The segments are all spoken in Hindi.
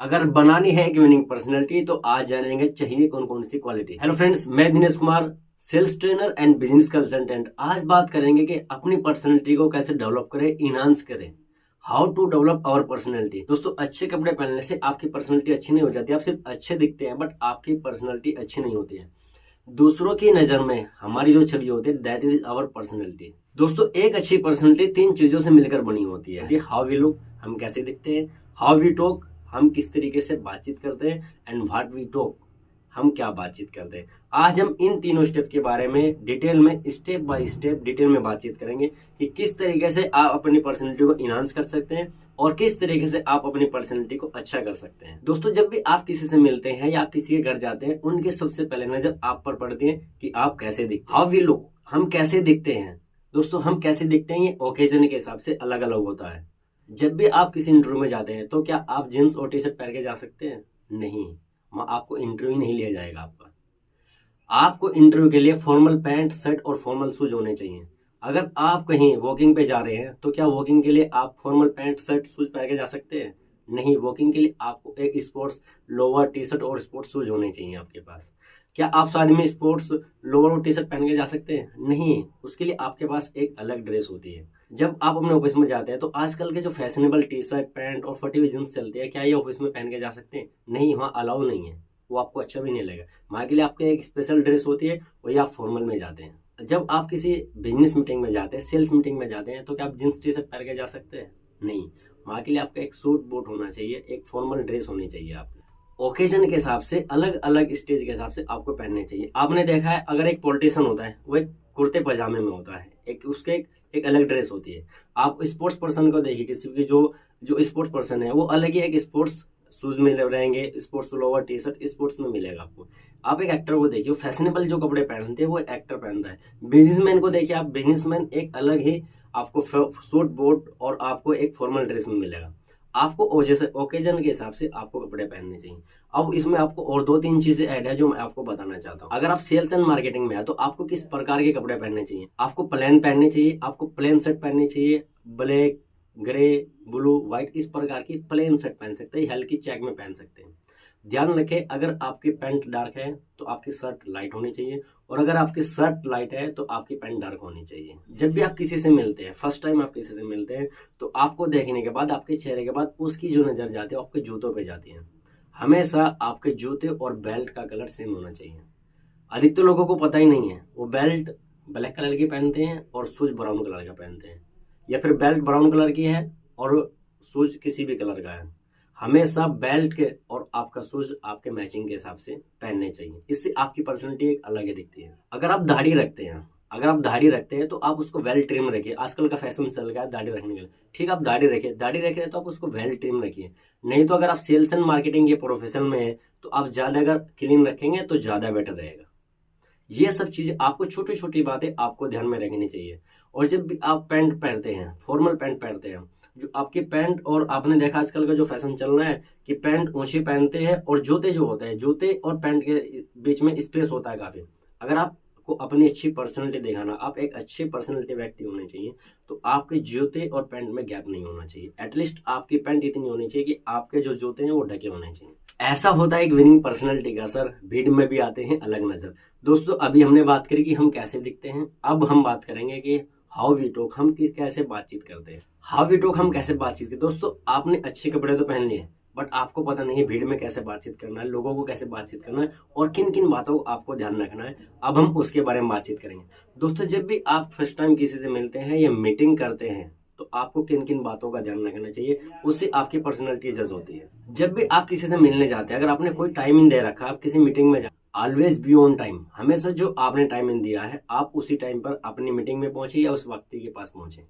अगर बनानी है एक विनिंग पर्सनैलिटी तो आज जानेंगे चाहिए कौन कौन सी क्वालिटी। हेलो फ्रेंड्स, मैं Dinesh Kumar, sales trainer and business consultant. आज बात करेंगे कि अपनी पर्सनैलिटी को कैसे डेवलप करें, इनहांस करें। How to develop our personality. दोस्तों, अच्छे कपड़े पहनने से आपकी पर्सनैलिटी अच्छी नहीं हो जाती। आप सिर्फ अच्छे दिखते हैं बट आपकी पर्सनैलिटी अच्छी नहीं होती है। दूसरों की नजर में हमारी जो छवि होती है दैट इज आवर पर्सनैलिटी। दोस्तों, एक अच्छी पर्सनैलिटी तीन चीजों से मिलकर बनी होती है। हाउ वी लुक, हम कैसे दिखते हैं। हाउ वी टॉक, हम किस तरीके से बातचीत करते हैं। एंड व्हाट वी टॉक, हम क्या बातचीत करते हैं। आज हम इन तीनों स्टेप के बारे में डिटेल में, स्टेप बाय स्टेप डिटेल में बातचीत करेंगे कि किस तरीके से आप अपनी पर्सनैलिटी को इनहांस कर सकते हैं और किस तरीके से आप अपनी पर्सनैलिटी को अच्छा कर सकते हैं। दोस्तों, जब भी आप किसी से मिलते हैं या आप किसी के घर जाते हैं, उनके सबसे पहले नजर आप पर पड़ती है कि आप कैसे दिखते हैं। हाउ वी लुक, हम कैसे दिखते हैं। दोस्तों, हम कैसे दिखते हैं ये ओकेजन के हिसाब से अलग अलग होता है। जब भी आप किसी इंटरव्यू में जाते हैं तो क्या आप जींस और टी शर्ट पहन के जा सकते हैं? नहीं, वहां आपको इंटरव्यू नहीं लिया जाएगा। आपको इंटरव्यू के लिए फॉर्मल पैंट शर्ट और फॉर्मल शूज होने चाहिए। अगर आप कहीं वॉकिंग पे जा रहे हैं तो क्या वॉकिंग के लिए आप फॉर्मल पैंट शर्ट शूज पहन के जा सकते हैं? नहीं, वॉकिंग के लिए आपको एक स्पोर्ट्स लोअर टी शर्ट और स्पोर्ट्स शूज होने चाहिए आपके पास। क्या आप शादी में स्पोर्ट्स लोअर और टी शर्ट पहन के जा सकते हैं? नहीं, उसके लिए आपके पास एक अलग ड्रेस होती है। जब आप अपने ऑफिस में जाते हैं तो आजकल के जो फैशनेबल टी शर्ट पैंट और फटी हुई जींस चलती है, क्या ये ऑफिस में पहन के जा सकते हैं? नहीं, वहाँ अलाउ नहीं है। वो आपको अच्छा भी नहीं लगेगा। वहाँ के लिए आपके एक स्पेशल ड्रेस होती है, वही आप फॉर्मल में जाते हैं। जब आप किसी बिजनेस मीटिंग में जाते हैं, सेल्स मीटिंग में जाते हैं, तो क्या आप जींस टी शर्ट पहन के जा सकते हैं? नहीं, वहाँ के लिए आपका एक सूट बूट होना चाहिए, एक फॉर्मल ड्रेस होनी चाहिए। आपकी ओकेजन के हिसाब से, अलग अलग स्टेज के हिसाब से आपको पहनने चाहिए। आपने देखा है, अगर एक पॉलिटिशियन होता है वो एक कुर्ते पजामे में होता है, एक उसके एक अलग ड्रेस होती है। आप स्पोर्ट्स पर्सन को देखिए, किसी की जो जो स्पोर्ट्स पर्सन है वो अलग ही एक स्पोर्ट्स शूज में रहेंगे, sports lower T shirt sports में मिलेगा आपको। आप एक एक्टर को देखिए, फैशनेबल जो कपड़े पहनते हैं वो एक्टर पहनता है। बिजनेसमैन को देखिए आप, बिजनेसमैन एक अलग ही आपको सूट बूट और आपको एक फॉर्मल ड्रेस में मिलेगा। आपको जैसे ओकेजन के हिसाब से आपको कपड़े पहनने चाहिए। अब इसमें आपको और दो तीन चीजें ऐड है जो मैं आपको बताना चाहता हूँ। अगर आप सेल्स एंड मार्केटिंग में है तो आपको किस प्रकार के कपड़े पहनने चाहिए। आपको प्लेन पहनने चाहिए, आपको प्लेन शर्ट पहननी चाहिए, ब्लैक ग्रे ब्लू व्हाइट इस प्रकार की प्लेन शर्ट पहन सकते हैं, हल्की चेक में पहन सकते हैं। ध्यान रखें, अगर आपकी पैंट डार्क है तो आपकी शर्ट लाइट होनी चाहिए, और अगर आपकी शर्ट लाइट है तो आपकी पैंट डार्क होनी चाहिए। जब भी आप किसी से मिलते हैं, फर्स्ट टाइम आप किसी से मिलते हैं, तो आपको देखने के बाद, आपके चेहरे के बाद उसकी जो नजर जाती है आपके जूतों पे जाती है। हमेशा आपके जूते और बेल्ट का कलर सेम होना चाहिए। अधिकतर लोगों को पता ही नहीं है, वो बेल्ट ब्लैक कलर की पहनते हैं और शूज ब्राउन कलर का पहनते हैं, या फिर बेल्ट ब्राउन कलर की है और शूज किसी भी कलर का है। हमेशा बेल्ट के और आपका शूज आपके मैचिंग के हिसाब से पहनने चाहिए। इससे आपकी पर्सनैलिटी एक अलग ही दिखती है। अगर आप दाढ़ी रखते हैं, तो आप उसको वेल ट्रिम रखिए। आजकल का फैशन चल रहा है दाढ़ी रखने के लिए, ठीक है, आप दाढ़ी रखिए तो आप उसको वेल ट्रिम रखिए। नहीं तो अगर आप सेल्स एंड मार्केटिंग के प्रोफेशन में है तो आप ज्यादा अगर क्लीन रखेंगे तो ज्यादा बेटर रहेगा। ये सब चीजें आपको, छोटी छोटी बातें आपको ध्यान में रखनी चाहिए। और जब भी आप पैंट पहनते हैं, फॉर्मल पैंट पहनते हैं, जो आपकी पैंट, और आपने देखा आजकल का जो फैशन चल रहा है कि पैंट ऊंची पहनते हैं और जूते जो होते हैं, जूते और पैंट के बीच में स्पेस होता है काफी। अगर आपको अपनी अच्छी पर्सनैलिटी दिखाना, आप एक अच्छी पर्सनैलिटी व्यक्ति होने चाहिए, तो आपके जूते और पैंट में गैप नहीं होना चाहिए। एटलीस्ट आपकी पैंट इतनी होनी चाहिए कि आपके जो जूते हैं वो ढके होने चाहिए। ऐसा होता है एक विनिंग पर्सनैलिटी का सर। भीड़ में भी आते हैं अलग नजर। दोस्तों, अभी हमने बात करी कि हम कैसे दिखते हैं, अब हम बात करेंगे कि हाउ वी टॉक, हम कैसे बातचीत करते हैं। हाउ वी टॉक, हम कैसे बातचीत करते हैं। दोस्तों, आपने अच्छे कपड़े तो पहन लिए बट आपको पता नहीं भीड़ में कैसे बातचीत करना है, लोगों को कैसे बातचीत करना है और किन किन बातों को आपको ध्यान रखना है। अब हम उसके बारे में बातचीत करेंगे। दोस्तों, जब भी आप फर्स्ट टाइम किसी से मिलते हैं या मीटिंग करते हैं तो आपको किन किन बातों का ध्यान रखना चाहिए, उससे आपकी पर्सनैलिटी जज होती है। जब भी आप किसी से मिलने जाते हैं, अगर आपने कोई टाइमिंग दे रखा है, आप किसी मीटिंग में ऑलवेज बी ऑन टाइम। हमेशा जो आपने टाइमिंग दिया है आप उसी टाइम पर अपनी मीटिंग में पहुंचे या उस व्यक्ति के पास पहुंचे।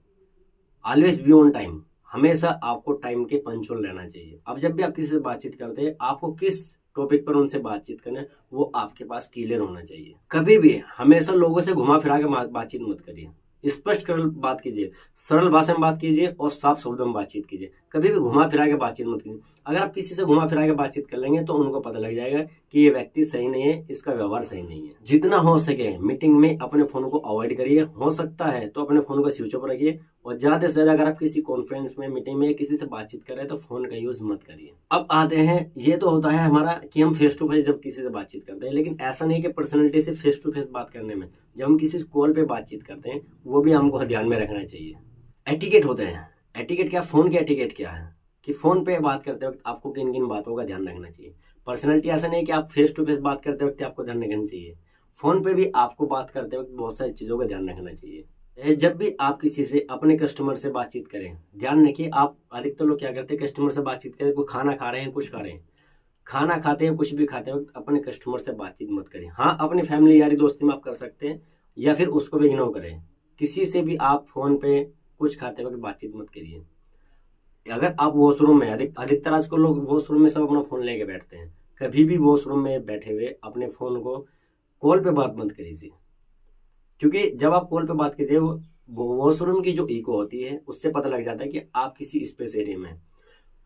ऑलवेज बी ऑन टाइम, हमेशा आपको टाइम के पंचुअल रहना चाहिए। अब जब भी आप किसी से बातचीत करते हैं, आपको किस टॉपिक पर उनसे बातचीत करना है वो आपके पास क्लियर होना चाहिए। कभी भी हमेशा लोगों से घुमा फिरा के बातचीत मत करिए। स्पष्ट बात कीजिए, सरल भाषा में बात कीजिए और साफ शब्दों में बातचीत कीजिए। कभी भी घुमा फिरा के बातचीत मत कीजिए। अगर आप किसी से घुमा फिरा के बातचीत कर लेंगे तो उनको पता लग जाएगा कि ये व्यक्ति सही नहीं है, इसका व्यवहार सही नहीं है। जितना हो सके मीटिंग में अपने फोन को अवॉइड करिए। हो सकता है तो अपने फोन को स्विच ऑफ रखिए, और ज्यादा से ज्यादा अगर आप किसी कॉन्फ्रेंस में, मीटिंग में किसी से बातचीत कर रहे हैं तो फोन का यूज मत करिए। अब आते हैं, ये तो होता है हमारा कि हम फेस टू फेस जब किसी से बातचीत करते हैं, लेकिन ऐसा नहीं कि पर्सनैलिटी से फेस टू फेस बात करने में, जब हम किसी कॉल पे बातचीत करते हैं वो भी हमको ध्यान में रखना चाहिए। एटिकेट होते हैं। एटिकेट क्या, फोन के एटिकेट क्या है कि फोन पे बात करते वक्त आपको किन किन बातों का ध्यान रखना चाहिए। पर्सनैलिटी ऐसा नहीं कि आप फेस टू फेस बात करते वक्त आपको ध्यान रखना चाहिए, फोन पे भी आपको बात करते वक्त बहुत सारी चीजों का ध्यान रखना चाहिए। जब भी आप किसी से, अपने कस्टमर से बातचीत करें, ध्यान रखिए, आप अधिकतर लोग क्या करते हैं, कस्टमर से बातचीत करें, कोई खाना खा रहे हैं, कुछ खा रहे हैं, खाना खाते हैं, कुछ भी खाते वक्त अपने कस्टमर से बातचीत मत करें। हाँ, अपनी फैमिली यारी दोस्ती में आप कर सकते हैं, या फिर उसको भी इग्नोर करें। किसी से भी आप फोन पे कुछ खाते वक्त बातचीत मत करिए। अगर आप वॉशरूम में, अधिकतर आजकल लोग वॉशरूम में सब अपना फोन लेके बैठते हैं, कभी भी वॉशरूम में बैठे हुए अपने फोन को कॉल पे बात मत करिए, क्योंकि जब आप कॉल पे बात कीजिए वो वॉशरूम की जो इको होती है उससे पता लग जाता है कि आप किसी स्पेस एरिया में।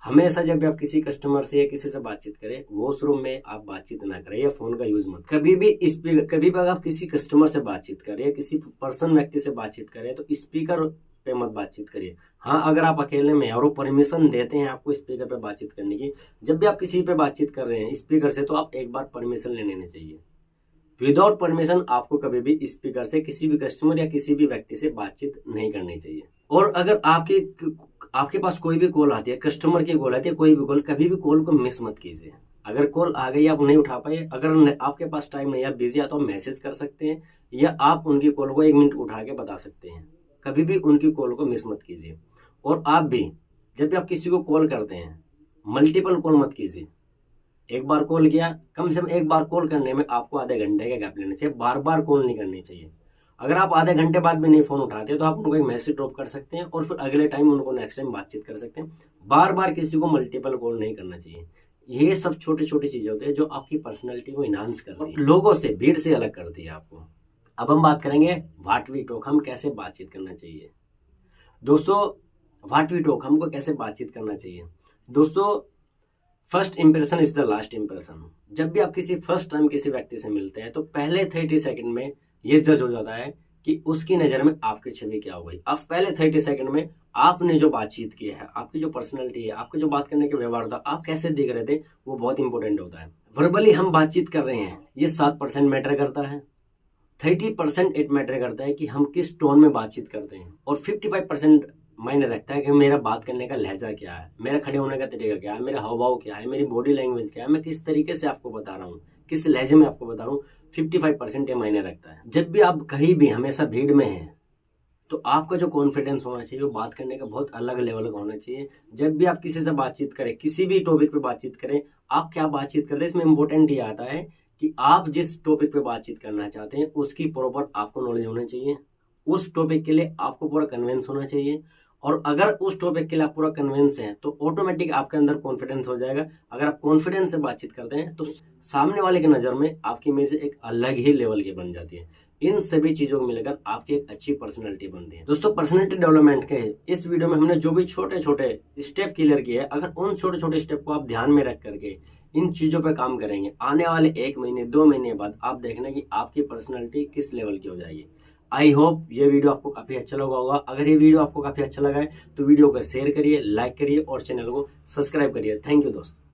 हमेशा जब भी आप किसी कस्टमर से या किसी से बातचीत करें, वॉशरूम में आप बातचीत ना करें या फोन का यूज मत। कभी भी अगर आप किसी कस्टमर से बातचीत करें या किसी पर्सन व्यक्ति से बातचीत करें तो स्पीकर पे मत बातचीत करिए। हाँ, अगर आप अकेले में और वो परमिशन देते हैं आपको स्पीकर पे बातचीत करने की, जब भी आप किसी पे बातचीत कर रहे हैं स्पीकर से, तो आप एक बार परमिशन ले लेनी चाहिए। विदाउट परमिशन आपको कभी भी स्पीकर से किसी भी कस्टमर या किसी भी व्यक्ति से बातचीत नहीं करनी चाहिए। और अगर आपके पास कोई भी कॉल आती है, कस्टमर की कॉल आती है, कोई भी कॉल, कभी भी कॉल को मिस मत कीजिए। अगर कॉल आ गई आप नहीं उठा पाए, अगर आपके पास टाइम नहीं है, बिजी है, तो आप मैसेज कर सकते हैं या आप उनकी कॉल को 1 मिनट उठा के बता सकते हैं। कभी भी उनकी कॉल को मिस मत कीजिए। और आप भी जब भी आप किसी को कॉल करते हैं मल्टीपल कॉल मत कीजिए। एक बार कॉल किया, कम से कम एक बार कॉल करने में आपको आधे घंटे का गैप लेना चाहिए, बार बार कॉल नहीं करनी चाहिए। अगर आप आधे घंटे बाद भी नहीं फोन उठाते तो आप उनको एक मैसेज ड्रॉप कर सकते हैं और फिर अगले टाइम उनको नेक्स्ट टाइम बातचीत कर सकते हैं। बार बार किसी को मल्टीपल कॉल नहीं करना चाहिए। ये सब छोटी छोटी चीजें होती है जो आपकी पर्सनैलिटी को इनहांस करती है, लोगों से, भीड़ से अलग करती है आपको। अब हम बात करेंगे व्हाट वी टॉक, हम कैसे बातचीत करना चाहिए। दोस्तों, व्हाट वी टॉक, हमको कैसे बातचीत करना चाहिए। दोस्तों, first impression is the last impression. जब भी आप किसी फर्स्ट टाइम किसी व्यक्ति से मिलते हैं तो पहले 30 सेकंड में ये जज हो जाता है कि उसकी नजर में आपकी छवि क्या हो गई। आप पहले 30 सेकंड में आपने जो बातचीत की है, आपकी जो पर्सनैलिटी है, आपके जो बात करने के व्यवहार था, आप कैसे दिख रहे थे, वो बहुत इंपॉर्टेंट होता है। वर्बली हम बातचीत कर रहे हैं, ये 7% मैटर करता है। 30% इट मैटर करता है कि हम किस टोन में बातचीत करते हैं, और 55% मायने रखता है कि मेरा बात करने का लहजा क्या है, मेरा खड़े होने का तरीका क्या है, मेरा हाव भाव क्या है, मेरी बॉडी लैंग्वेज क्या है, मैं किस तरीके से आपको बता रहा हूँ, किस लहजे में आपको बता रहा हूँ। 55% ये मायने रखता है। जब भी आप कहीं भी हमेशा भीड़ में हैं तो आपका जो कॉन्फिडेंस होना चाहिए वो बात करने का बहुत अलग लेवल का होना चाहिए। जब भी आप किसी से बातचीत करें, किसी भी टॉपिक पे बातचीत करें, आप क्या बातचीत कर रहे हैं इसमें इंपॉर्टेंट ये आता है कि आप जिस टॉपिक पे बातचीत करना चाहते हैं उसकी प्रॉपर आपको नॉलेज होना चाहिए। उस टॉपिक के लिए आपको पूरा कन्विंस होना चाहिए, और अगर उस टॉपिक के लिए आप पूरा कन्विंस हैं तो ऑटोमेटिक आपके अंदर कॉन्फिडेंस हो जाएगा। अगर आप कॉन्फिडेंस से बातचीत करते हैं तो सामने वाले की नजर में आपकी इमेज एक अलग ही लेवल की बन जाती है। इन सभी चीजों को मिलकर आपकी एक अच्छी पर्सनैलिटी बनती है। दोस्तों, पर्सनैलिटी डेवलपमेंट के इस वीडियो में हमने जो भी छोटे छोटे स्टेप क्लियर किए हैं, अगर उन छोटे छोटे स्टेप को आप ध्यान में रख करके इन चीजों पे काम करेंगे, आने वाले 1 महीने 2 महीने बाद आप देखना कि आपकी पर्सनैलिटी किस लेवल की हो जाएगी। आई होप ये वीडियो आपको काफी अच्छा लगा होगा। अगर ये वीडियो आपको काफी अच्छा लगा है तो वीडियो को शेयर करिए, लाइक करिए और चैनल को सब्सक्राइब करिए। थैंक यू दोस्तों।